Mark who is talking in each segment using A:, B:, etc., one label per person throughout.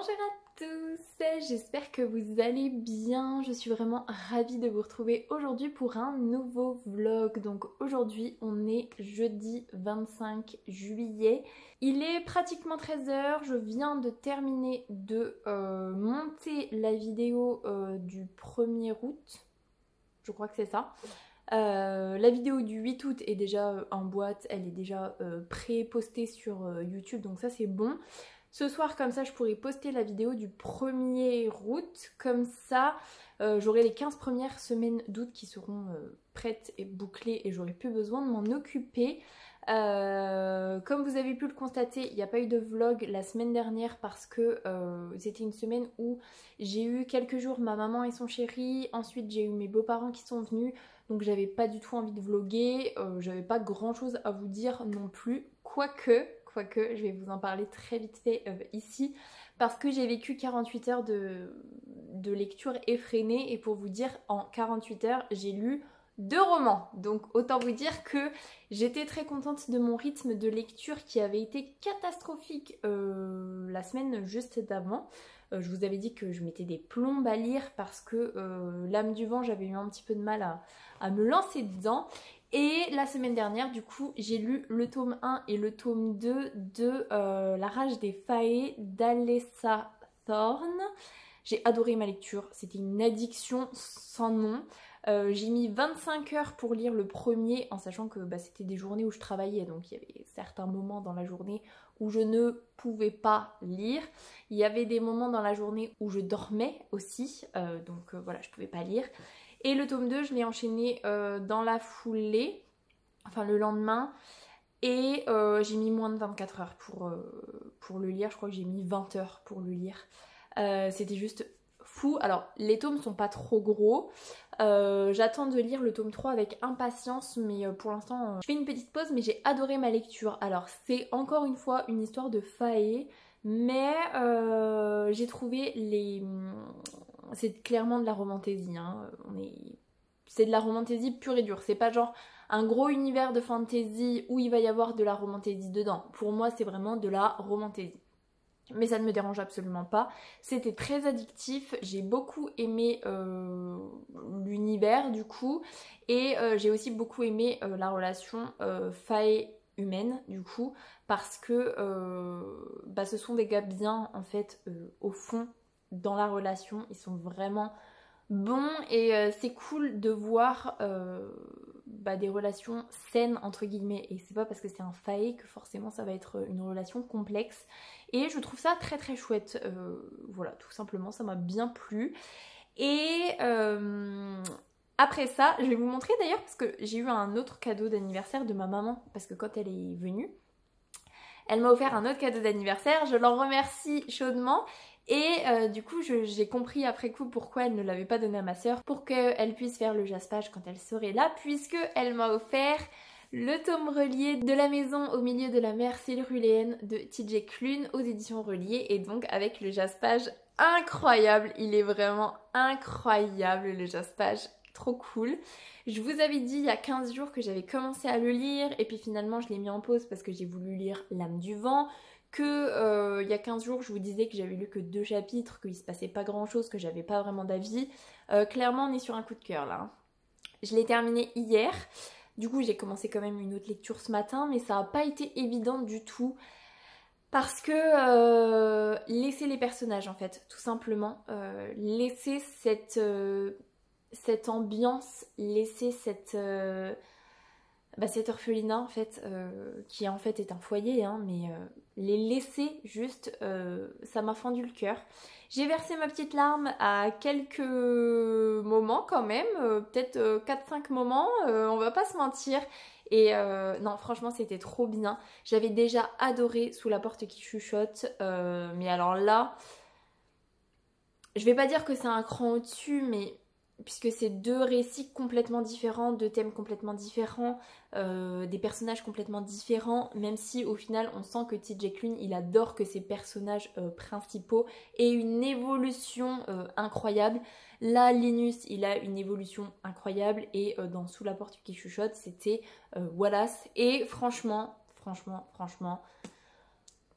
A: Bonjour à tous, j'espère que vous allez bien, je suis vraiment ravie de vous retrouver aujourd'hui pour un nouveau vlog. Donc aujourd'hui on est jeudi 25 juillet, il est pratiquement 13 h, je viens de terminer de monter la vidéo du 1er août, je crois que c'est ça. La vidéo du 8 août est déjà en boîte, elle est déjà pré-postée sur YouTube, donc ça c'est bon. Ce soir comme ça je pourrais poster la vidéo du 1er août, comme ça j'aurai les 15 premières semaines d'août qui seront prêtes et bouclées et j'aurai plus besoin de m'en occuper. Comme vous avez pu le constater, il n'y a pas eu de vlog la semaine dernière parce que c'était une semaine où j'ai eu quelques jours ma maman et son chéri, ensuite j'ai eu mes beaux-parents qui sont venus, donc j'avais pas du tout envie de vlogger, j'avais pas grand chose à vous dire non plus, quoique je vais vous en parler très vite fait ici, parce que j'ai vécu 48 heures de lecture effrénée et pour vous dire, en 48 heures j'ai lu 2 romans, donc autant vous dire que j'étais très contente de mon rythme de lecture qui avait été catastrophique la semaine juste d'avant. Je vous avais dit que je mettais des plombes à lire parce que L'âme du vent, j'avais eu un petit peu de mal à me lancer dedans. Et la semaine dernière, du coup, j'ai lu le tome 1 et le tome 2 de La rage des Fae d'Alessa Thorne. J'ai adoré ma lecture, c'était une addiction sans nom. J'ai mis 25 heures pour lire le premier, en sachant que c'était des journées où je travaillais, donc il y avait certains moments dans la journée où je ne pouvais pas lire. Il y avait des moments dans la journée où je dormais aussi, donc voilà, je pouvais pas lire. Et le tome 2, je l'ai enchaîné dans la foulée, enfin le lendemain, et j'ai mis moins de 24 heures pour le lire. Je crois que j'ai mis 20 heures pour le lire. C'était juste fou. Alors les tomes sont pas trop gros, j'attends de lire le tome 3 avec impatience, mais pour l'instant je fais une petite pause, mais j'ai adoré ma lecture. Alors c'est encore une fois une histoire de fae, mais j'ai trouvé c'est clairement de la romantaisie, hein. C'est de la romantaisie pure et dure, c'est pas genre un gros univers de fantasy où il va y avoir de la romantaisie dedans. Pour moi c'est vraiment de la romantaisie. Mais ça ne me dérange absolument pas. C'était très addictif, j'ai beaucoup aimé l'univers du coup, et j'ai aussi beaucoup aimé la relation fae humaine du coup, parce que ce sont des gars bien en fait au fond dans la relation, ils sont vraiment bons et c'est cool de voir des relations saines entre guillemets, et c'est pas parce que c'est un fae que forcément ça va être une relation complexe, et je trouve ça très très chouette. Voilà, tout simplement ça m'a bien plu. Et après ça je vais vous montrer d'ailleurs, parce que j'ai eu un autre cadeau d'anniversaire de ma maman, parce que quand elle est venue elle m'a offert un autre cadeau d'anniversaire, je l'en remercie chaudement. Et du coup j'ai compris après coup pourquoi elle ne l'avait pas donné à ma soeur, pour qu'elle puisse faire le jaspage quand elle serait là, puisque elle m'a offert le tome relié de La maison au milieu de la mer céruléenne de TJ Klune aux éditions Reliées, et donc avec le jaspage incroyable. Il est vraiment incroyable le jaspage, trop cool. Je vous avais dit il y a 15 jours que j'avais commencé à le lire, et puis finalement je l'ai mis en pause parce que j'ai voulu lire L'âme du vent, que il y a 15 jours je vous disais que j'avais lu que 2 chapitres, qu'il se passait pas grand chose, que j'avais pas vraiment d'avis. Clairement on est sur un coup de cœur là, hein. Je l'ai terminé hier, du coup j'ai commencé quand même une autre lecture ce matin, mais ça n'a pas été évident du tout. Parce que laisser les personnages en fait, tout simplement, laisser cette ambiance, laisser cet orphelinat en fait, qui en fait est un foyer, hein, mais les laisser juste, ça m'a fendu le cœur. J'ai versé ma petite larme à quelques moments quand même, peut-être 4-5 moments, on va pas se mentir. Et non franchement c'était trop bien. J'avais déjà adoré Sous la porte qui chuchote, mais alors là, je vais pas dire que c'est un cran au-dessus, mais puisque c'est 2 récits complètement différents, 2 thèmes complètement différents, des personnages complètement différents, même si au final on sent que TJ Klune il adore que ses personnages principaux aient une évolution incroyable. Là Linus il a une évolution incroyable, et dans Sous la porte qui chuchote c'était Wallace, et franchement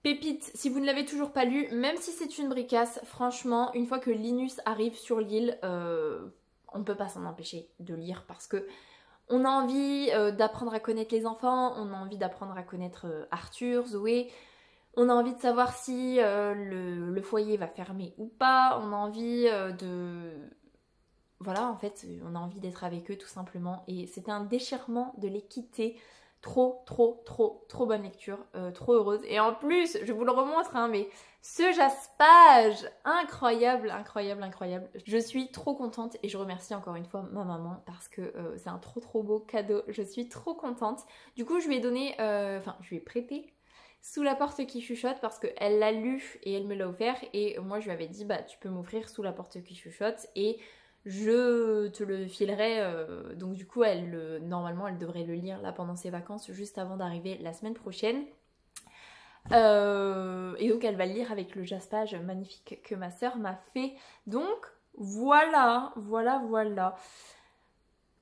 A: Pépite, si vous ne l'avez toujours pas lu, même si c'est une bricasse, franchement, une fois que Linus arrive sur l'île, on ne peut pas s'en empêcher de lire parce que on a envie d'apprendre à connaître les enfants, on a envie d'apprendre à connaître Arthur, Zoé, on a envie de savoir si le foyer va fermer ou pas, on a envie de... Voilà, en fait, on a envie d'être avec eux tout simplement. Et c'était un déchirement de les quitter. Trop bonne lecture, trop heureuse. Et en plus, je vous le remontre, hein, mais ce jaspage, incroyable. Je suis trop contente et je remercie encore une fois ma maman parce que c'est un trop beau cadeau. Je suis trop contente. Du coup, je lui ai donné, je lui ai prêté Sous la porte qui chuchote parce qu'elle l'a lu et elle me l'a offert. Et moi, je lui avais dit, bah tu peux m'offrir Sous la porte qui chuchote et je te le filerai, donc du coup normalement elle devrait le lire là pendant ses vacances juste avant d'arriver la semaine prochaine. Et donc elle va le lire avec le jaspage magnifique que ma soeur m'a fait. Donc voilà.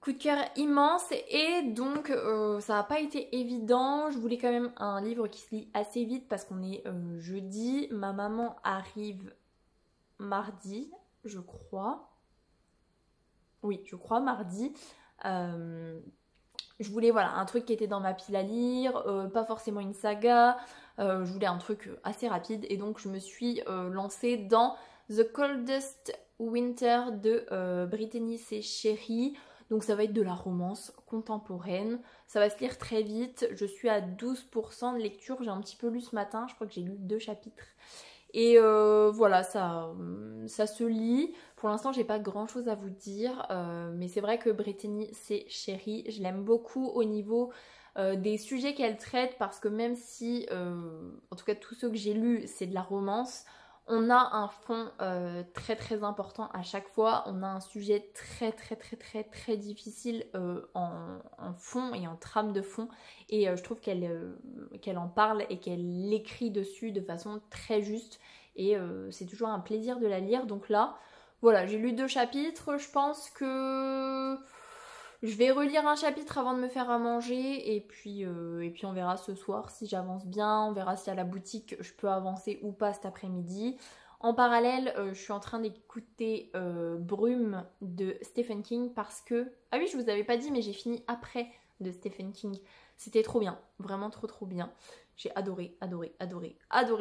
A: Coup de cœur immense et donc ça n'a pas été évident. Je voulais quand même un livre qui se lit assez vite parce qu'on est jeudi. Ma maman arrive mardi, je crois. Oui, je crois, mardi. Je voulais voilà, un truc qui était dans ma pile à lire, pas forcément une saga. Je voulais un truc assez rapide et donc je me suis lancée dans The Coldest Winter de Brittany C. Sherry. Donc ça va être de la romance contemporaine. Ça va se lire très vite. Je suis à 12% de lecture. J'ai un petit peu lu ce matin. Je crois que j'ai lu 2 chapitres. Et voilà, ça se lit. Pour l'instant, j'ai pas grand chose à vous dire. Mais c'est vrai que Brittany, c'est chérie. Je l'aime beaucoup au niveau des sujets qu'elle traite. Parce que même si, en tout cas, tous ceux que j'ai lus, c'est de la romance. On a un fond très important à chaque fois. On a un sujet très difficile en fond et en trame de fond. Et je trouve qu'elle en parle et qu'elle l'écrit dessus de façon très juste. Et c'est toujours un plaisir de la lire. Donc là, voilà, j'ai lu 2 chapitres. Je pense que je vais relire un chapitre avant de me faire à manger. Et puis on verra ce soir si j'avance bien. On verra si à la boutique je peux avancer ou pas cet après-midi. En parallèle, je suis en train d'écouter Brume de Stephen King parce que... Ah oui, je vous avais pas dit, mais j'ai fini après de Stephen King. C'était trop bien, vraiment trop bien. J'ai adoré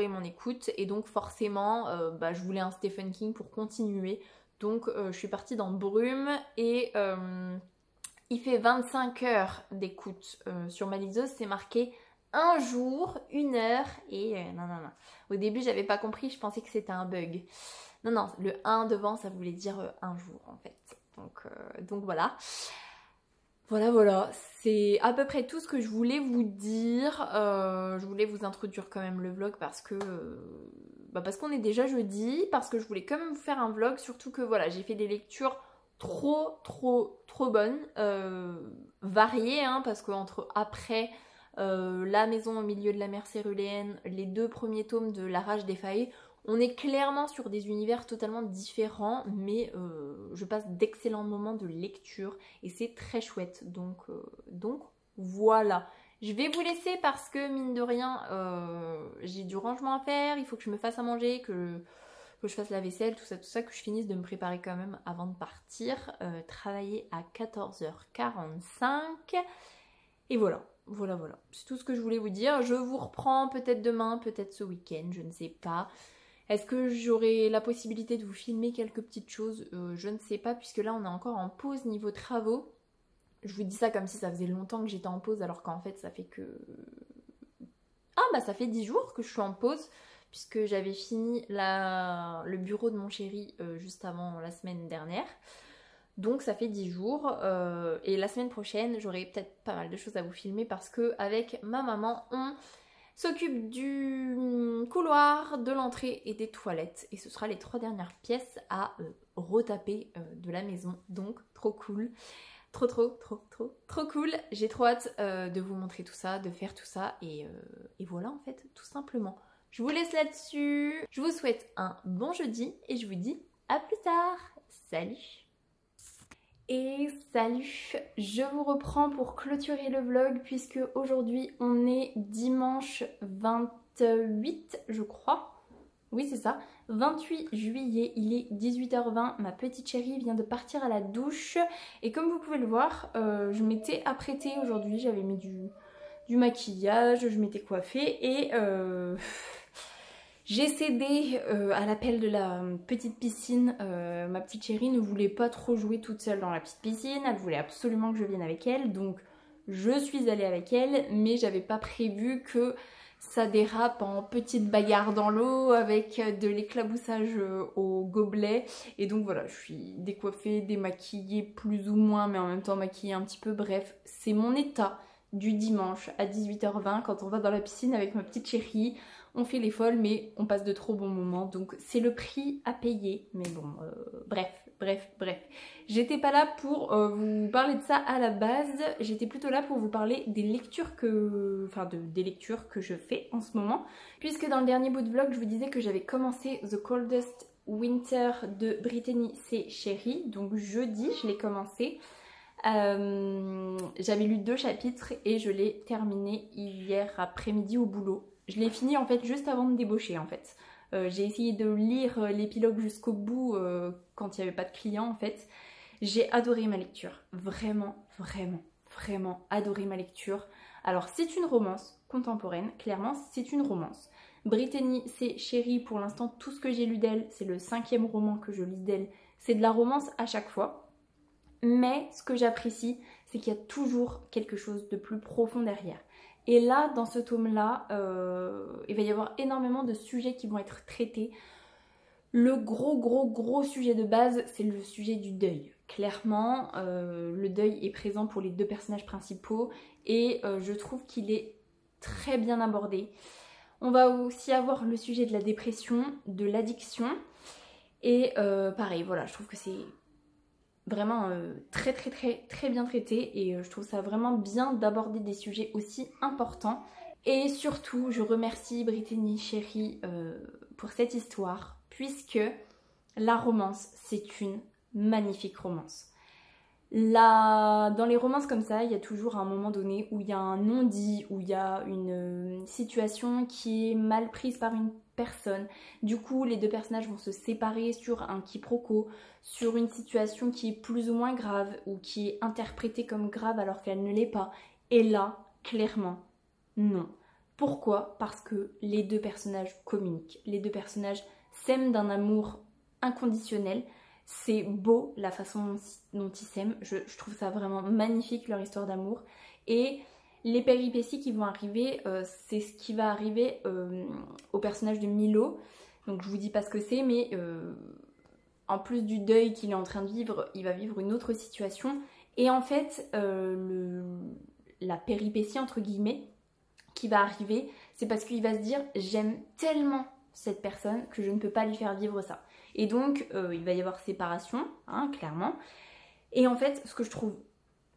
A: mon écoute et donc forcément, je voulais un Stephen King pour continuer. Donc je suis partie dans Brume et il fait 25 heures d'écoute sur ma liseuse, c'est marqué 1 jour, 1 heure et non. Au début, j'avais pas compris, je pensais que c'était un bug. Non, le 1 devant, ça voulait dire 1 jour en fait. Donc voilà. Voilà, c'est à peu près tout ce que je voulais vous dire. Je voulais vous introduire quand même le vlog parce que parce qu'on est déjà jeudi, parce que je voulais quand même vous faire un vlog, surtout que voilà, j'ai fait des lectures trop bonnes, variées, hein, parce qu'entre après La maison au milieu de la mer céruléenne, les 2 premiers tomes de La rage des failles, on est clairement sur des univers totalement différents, mais je passe d'excellents moments de lecture et c'est très chouette. Donc voilà. Je vais vous laisser parce que mine de rien, j'ai du rangement à faire, il faut que je me fasse à manger, que je fasse la vaisselle, tout ça, que je finisse de me préparer quand même avant de partir, travailler à 14h45. Et voilà. C'est tout ce que je voulais vous dire. Je vous reprends peut-être demain, peut-être ce week-end, je ne sais pas. Est-ce que j'aurai la possibilité de vous filmer quelques petites choses? Je ne sais pas, puisque là on est encore en pause niveau travaux. Je vous dis ça comme si ça faisait longtemps que j'étais en pause, alors qu'en fait ça fait que... ça fait 10 jours que je suis en pause, puisque j'avais fini le bureau de mon chéri juste avant la semaine dernière. Donc ça fait 10 jours et la semaine prochaine j'aurai peut-être pas mal de choses à vous filmer parce que avec ma maman on s'occupe du couloir, de l'entrée et des toilettes et ce sera les 3 dernières pièces à retaper de la maison, donc trop cool. Trop cool. J'ai trop hâte de vous montrer tout ça, de faire tout ça et voilà en fait, tout simplement. Je vous laisse là-dessus. Je vous souhaite un bon jeudi et je vous dis à plus tard. Salut! Et salut, je vous reprends pour clôturer le vlog puisque aujourd'hui on est dimanche 20 28 je crois. Oui c'est ça, 28 juillet, il est 18h20, ma petite chérie vient de partir à la douche. Et comme vous pouvez le voir, je m'étais apprêtée aujourd'hui, j'avais mis du maquillage, je m'étais coiffée et j'ai cédé à l'appel de la petite piscine. Ma petite chérie ne voulait pas trop jouer toute seule dans la petite piscine, elle voulait absolument que je vienne avec elle, donc je suis allée avec elle, mais j'avais pas prévu que ça dérape en petite bagarre dans l'eau avec de l'éclaboussage au gobelet. Et donc voilà, je suis décoiffée, démaquillée plus ou moins, mais en même temps maquillée un petit peu. Bref, c'est mon état du dimanche à 18h20 quand on va dans la piscine avec ma petite chérie. On fait les folles mais on passe de trop bons moments, donc c'est le prix à payer. Mais bon, bref. J'étais pas là pour vous parler de ça à la base, j'étais plutôt là pour vous parler des lectures des lectures que je fais en ce moment. Puisque dans le dernier bout de vlog, je vous disais que j'avais commencé The Coldest Winter de Brittany C. Sherry, donc jeudi je l'ai commencé. J'avais lu 2 chapitres et je l'ai terminé hier après-midi au boulot. Je l'ai fini en fait juste avant de débaucher en fait. J'ai essayé de lire l'épilogue jusqu'au bout quand il n'y avait pas de clients en fait. J'ai adoré ma lecture, vraiment adoré ma lecture. Alors c'est une romance contemporaine, clairement c'est une romance. Brittany C. Sherry, pour l'instant tout ce que j'ai lu d'elle, c'est le 5e roman que je lis d'elle, c'est de la romance à chaque fois. Mais ce que j'apprécie, c'est qu'il y a toujours quelque chose de plus profond derrière. Et là, dans ce tome-là, il va y avoir énormément de sujets qui vont être traités. Le gros sujet de base, c'est le sujet du deuil. Clairement, le deuil est présent pour les 2 personnages principaux et je trouve qu'il est très bien abordé. On va aussi avoir le sujet de la dépression, de l'addiction et pareil, voilà, je trouve que c'est vraiment très bien traité et je trouve ça vraiment bien d'aborder des sujets aussi importants. Et surtout, je remercie Brittany Sherry pour cette histoire, puisque la romance, c'est une magnifique romance. Dans les romances comme ça, il y a toujours un moment donné où il y a un non-dit, où il y a une situation qui est mal prise par une personne. Du coup, les 2 personnages vont se séparer sur un quiproquo, sur une situation qui est plus ou moins grave ou qui est interprétée comme grave alors qu'elle ne l'est pas. Et là, clairement, non. Pourquoi? Parce que les 2 personnages communiquent. Les 2 personnages s'aiment d'un amour inconditionnel. C'est beau la façon dont ils s'aiment. Je trouve ça vraiment magnifique leur histoire d'amour. Et les péripéties qui vont arriver, c'est ce qui va arriver au personnage de Milo. Donc je vous dis pas ce que c'est, mais en plus du deuil qu'il est en train de vivre, il va vivre une autre situation. Et en fait, la péripétie entre guillemets qui va arriver, c'est parce qu'il va se dire j'aime tellement cette personne que je ne peux pas lui faire vivre ça. Et donc il va y avoir séparation, hein, clairement. Et en fait, ce que je trouve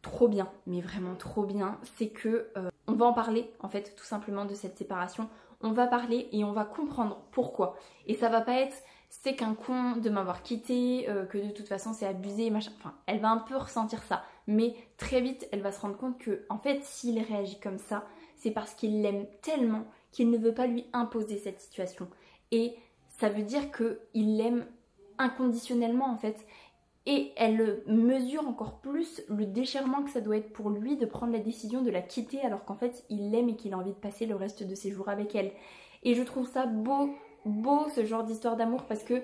A: trop bien, mais vraiment trop bien, c'est que on va en parler en fait tout simplement de cette séparation. On va parler et on va comprendre pourquoi. Et ça va pas être c'est qu'un con de m'avoir quitté, que de toute façon c'est abusé, machin. Enfin, elle va un peu ressentir ça, mais très vite elle va se rendre compte que en fait s'il réagit comme ça, c'est parce qu'il l'aime tellement qu'il ne veut pas lui imposer cette situation. Et ça veut dire qu'il l'aime inconditionnellement en fait. Et elle mesure encore plus le déchirement que ça doit être pour lui de prendre la décision de la quitter alors qu'en fait il l'aime et qu'il a envie de passer le reste de ses jours avec elle. Et je trouve ça beau ce genre d'histoire d'amour parce que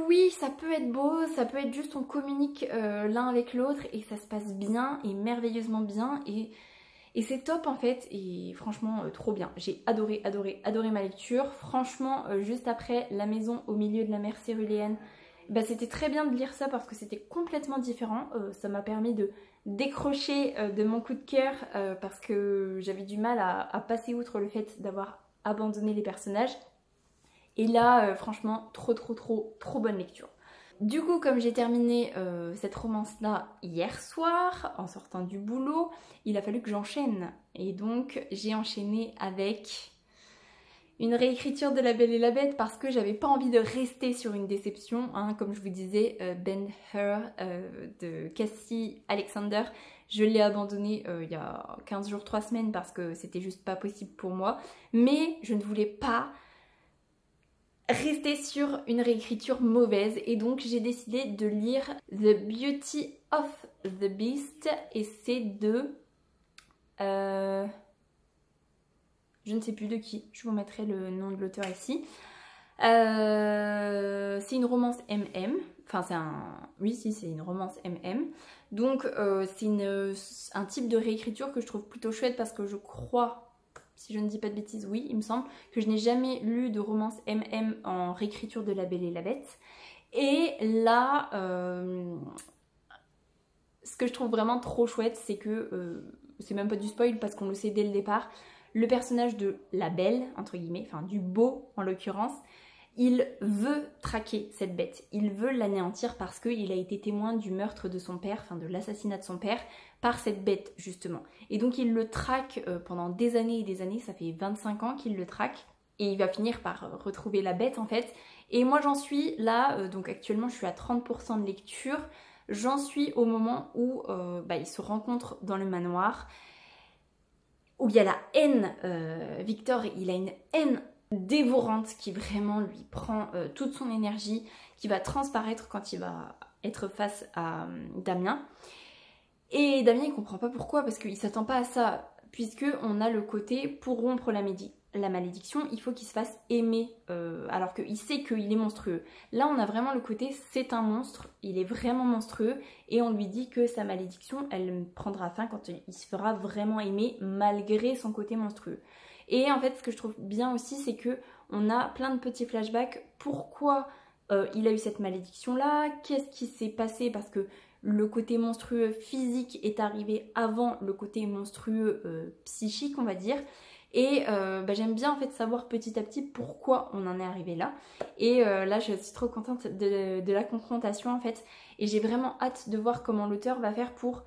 A: oui, ça peut être beau, ça peut être juste on communique l'un avec l'autre et ça se passe bien et merveilleusement bien et c'est top en fait et franchement trop bien. J'ai adoré ma lecture. Franchement juste après La maison au milieu de la mer céruléenne, bah, c'était très bien de lire ça parce que c'était complètement différent. Ça m'a permis de décrocher de mon coup de cœur parce que j'avais du mal à passer outre le fait d'avoir abandonné les personnages. Et là, franchement, trop bonne lecture. Du coup, comme j'ai terminé cette romance-là hier soir, en sortant du boulot, il a fallu que j'enchaîne. Et donc, j'ai enchaîné avec une réécriture de La Belle et la Bête parce que j'avais pas envie de rester sur une déception, hein, comme je vous disais, Ben-Hur de Cassie Alexander, je l'ai abandonné il y a 15 jours, 3 semaines parce que c'était juste pas possible pour moi, mais je ne voulais pas rester sur une réécriture mauvaise et donc j'ai décidé de lire The Beauty of the Beast et c'est de... je ne sais plus de qui, je vous mettrai le nom de l'auteur ici. C'est une romance MM, enfin c'est un... Oui si c'est une romance MM. Donc c'est un type de réécriture que je trouve plutôt chouette parce que je crois, si je ne dis pas de bêtises, oui il me semble, que je n'ai jamais lu de romance MM en réécriture de La Belle et la Bête. Et là, ce que je trouve vraiment trop chouette, c'est que, c'est même pas du spoil parce qu'on le sait dès le départ, le personnage de la belle, entre guillemets, enfin du beau en l'occurrence, il veut traquer cette bête, il veut l'anéantir parce qu'il a été témoin du meurtre de son père, enfin de l'assassinat de son père, par cette bête justement. Et donc il le traque pendant des années et des années, ça fait 25 ans qu'il le traque, et il va finir par retrouver la bête en fait. Et moi j'en suis là, donc actuellement je suis à 30% de lecture, j'en suis au moment où ils se rencontrent dans le manoir, où il y a la haine, Victor, il a une haine dévorante qui vraiment lui prend toute son énergie, qui va transparaître quand il va être face à Damien. Et Damien il comprend pas pourquoi, parce qu'il s'attend pas à ça, puisque on a le côté pour rompre la malédiction, il faut qu'il se fasse aimer, alors qu'il sait qu'il est monstrueux. Là on a vraiment le côté c'est un monstre, il est vraiment monstrueux, et on lui dit que sa malédiction elle prendra fin quand il se fera vraiment aimer malgré son côté monstrueux. Et en fait ce que je trouve bien aussi c'est que on a plein de petits flashbacks, pourquoi il a eu cette malédiction là, qu'est-ce qui s'est passé, parce que le côté monstrueux physique est arrivé avant le côté monstrueux psychique on va dire. Et j'aime bien en fait savoir petit à petit pourquoi on en est arrivé là. Et là je suis trop contente de la confrontation en fait. Et j'ai vraiment hâte de voir comment l'auteur va faire pour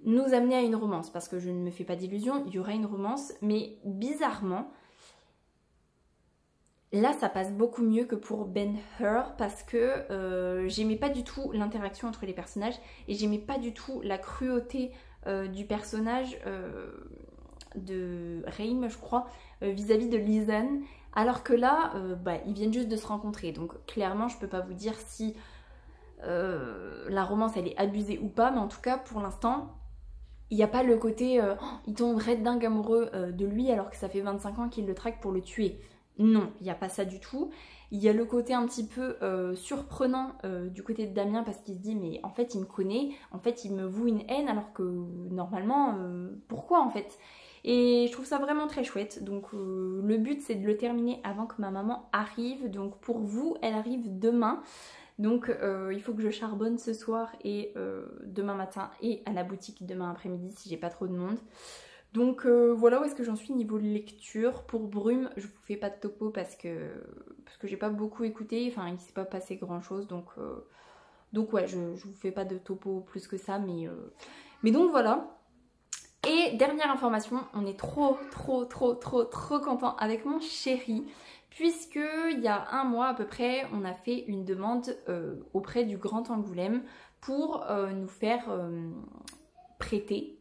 A: nous amener à une romance. Parce que je ne me fais pas d'illusions, il y aura une romance. Mais bizarrement, là ça passe beaucoup mieux que pour Ben-Hur. Parce que j'aimais pas du tout l'interaction entre les personnages. Et j'aimais pas du tout la cruauté du personnage... de Reim je crois, vis-à-vis de Lisanne, alors que là ils viennent juste de se rencontrer, donc clairement je peux pas vous dire si la romance elle est abusée ou pas, mais en tout cas pour l'instant il n'y a pas le côté il tombe red dingue amoureux de lui alors que ça fait 25 ans qu'il le traque pour le tuer. Non, il n'y a pas ça du tout. Il y a le côté un petit peu surprenant du côté de Damien parce qu'il se dit mais en fait il me connaît, en fait il me voue une haine alors que normalement pourquoi en fait. Et je trouve ça vraiment très chouette, donc le but c'est de le terminer avant que ma maman arrive, donc pour vous elle arrive demain, donc il faut que je charbonne ce soir et demain matin et à la boutique demain après-midi si j'ai pas trop de monde. Donc voilà où est-ce que j'en suis niveau lecture. Pour Brume je vous fais pas de topo parce que j'ai pas beaucoup écouté, enfin il s'est pas passé grand chose, donc ouais je vous fais pas de topo plus que ça, mais donc voilà. Et dernière information, on est trop content avec mon chéri, puisque il y a un mois à peu près, on a fait une demande auprès du Grand Angoulême pour nous faire prêter,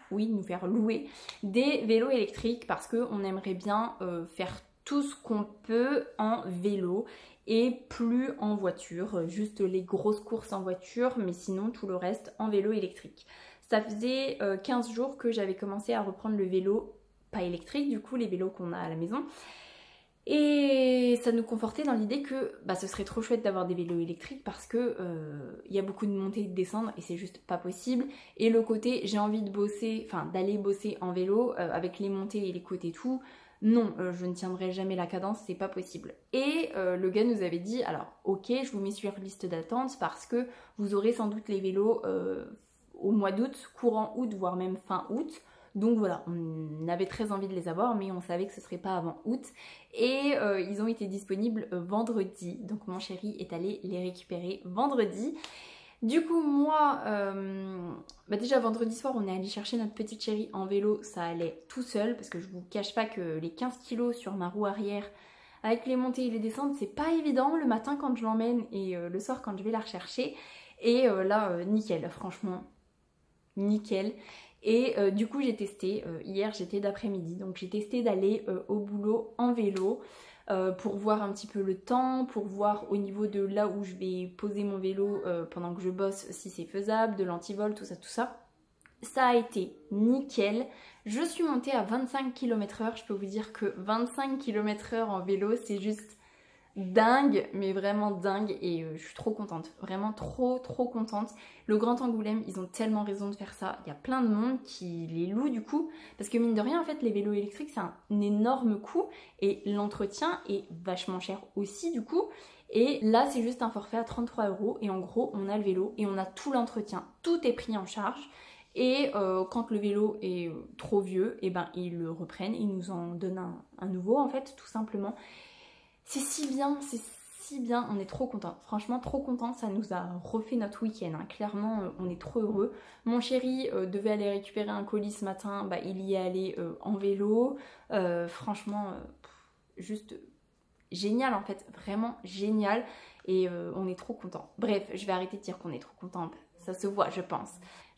A: oui, nous faire louer des vélos électriques parce qu'on aimerait bien faire tout ce qu'on peut en vélo et plus en voiture, juste les grosses courses en voiture, mais sinon tout le reste en vélo électrique. Ça faisait 15 jours que j'avais commencé à reprendre le vélo, pas électrique du coup, les vélos qu'on a à la maison. Et ça nous confortait dans l'idée que ce serait trop chouette d'avoir des vélos électriques parce que y a beaucoup de montées et de descendre et c'est juste pas possible. Et le côté j'ai envie de bosser, enfin d'aller bosser en vélo avec les montées et les côtés tout, non, je ne tiendrai jamais la cadence, c'est pas possible. Et le gars nous avait dit alors ok, je vous mets sur liste d'attente parce que vous aurez sans doute les vélos au mois d'août, courant août, voire même fin août. Donc voilà, on avait très envie de les avoir, mais on savait que ce serait pas avant août. Et ils ont été disponibles vendredi. Donc mon chéri est allé les récupérer vendredi. Du coup moi, déjà vendredi soir on est allé chercher notre petite chérie en vélo, ça allait tout seul parce que je vous cache pas que les 15 kilos sur ma roue arrière avec les montées et les descentes c'est pas évident le matin quand je l'emmène et le soir quand je vais la rechercher. Et là nickel, franchement nickel. Et du coup j'ai testé, hier j'étais d'après-midi, donc j'ai testé d'aller au boulot en vélo. Pour voir un petit peu le temps, pour voir au niveau de là où je vais poser mon vélo pendant que je bosse si c'est faisable, de l'antivol, tout ça, tout ça. Ça a été nickel. Je suis montée à 25 km/h. Je peux vous dire que 25 km/h en vélo, c'est juste dingue, mais vraiment dingue. Et je suis trop contente, vraiment trop contente. Le Grand Angoulême, ils ont tellement raison de faire ça. Il y a plein de monde qui les loue du coup, parce que mine de rien, en fait, les vélos électriques, c'est un énorme coût et l'entretien est vachement cher aussi du coup. Et là, c'est juste un forfait à 33 € et en gros, on a le vélo et on a tout l'entretien. Tout est pris en charge. Et quand le vélo est trop vieux, et ben ils le reprennent, ils nous en donnent un nouveau en fait, tout simplement. C'est si bien, on est trop content. Franchement, trop content, ça nous a refait notre week-end. Hein. Clairement, on est trop heureux. Mon chéri devait aller récupérer un colis ce matin, bah, il y est allé en vélo. Franchement, juste génial en fait, vraiment génial. Et on est trop content. Bref, je vais arrêter de dire qu'on est trop content. Ça se voit, je pense.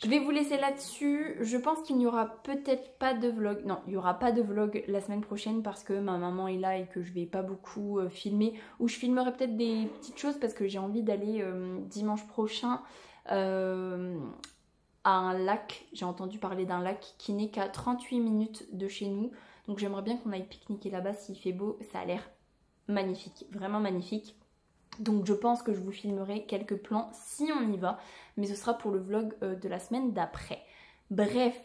A: Je vais vous laisser là-dessus. Je pense qu'il n'y aura peut-être pas de vlog. Non, il n'y aura pas de vlog la semaine prochaine parce que ma maman est là et que je vais pas beaucoup filmer. Ou je filmerai peut-être des petites choses parce que j'ai envie d'aller dimanche prochain à un lac. J'ai entendu parler d'un lac qui n'est qu'à 38 minutes de chez nous. Donc j'aimerais bien qu'on aille pique-niquer là-bas s'il fait beau. Ça a l'air magnifique, vraiment magnifique. Donc je pense que je vous filmerai quelques plans si on y va, mais ce sera pour le vlog de la semaine d'après. Bref.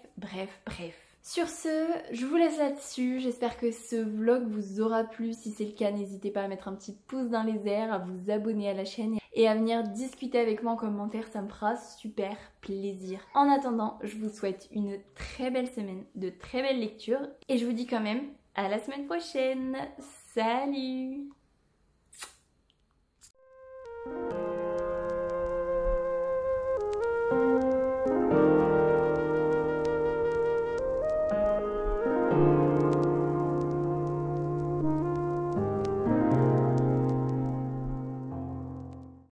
A: Sur ce, je vous laisse là-dessus. J'espère que ce vlog vous aura plu. Si c'est le cas, n'hésitez pas à mettre un petit pouce dans les airs, à vous abonner à la chaîne et à venir discuter avec moi en commentaire. Ça me fera super plaisir. En attendant, je vous souhaite une très belle semaine, de très belles lectures et je vous dis quand même à la semaine prochaine. Salut!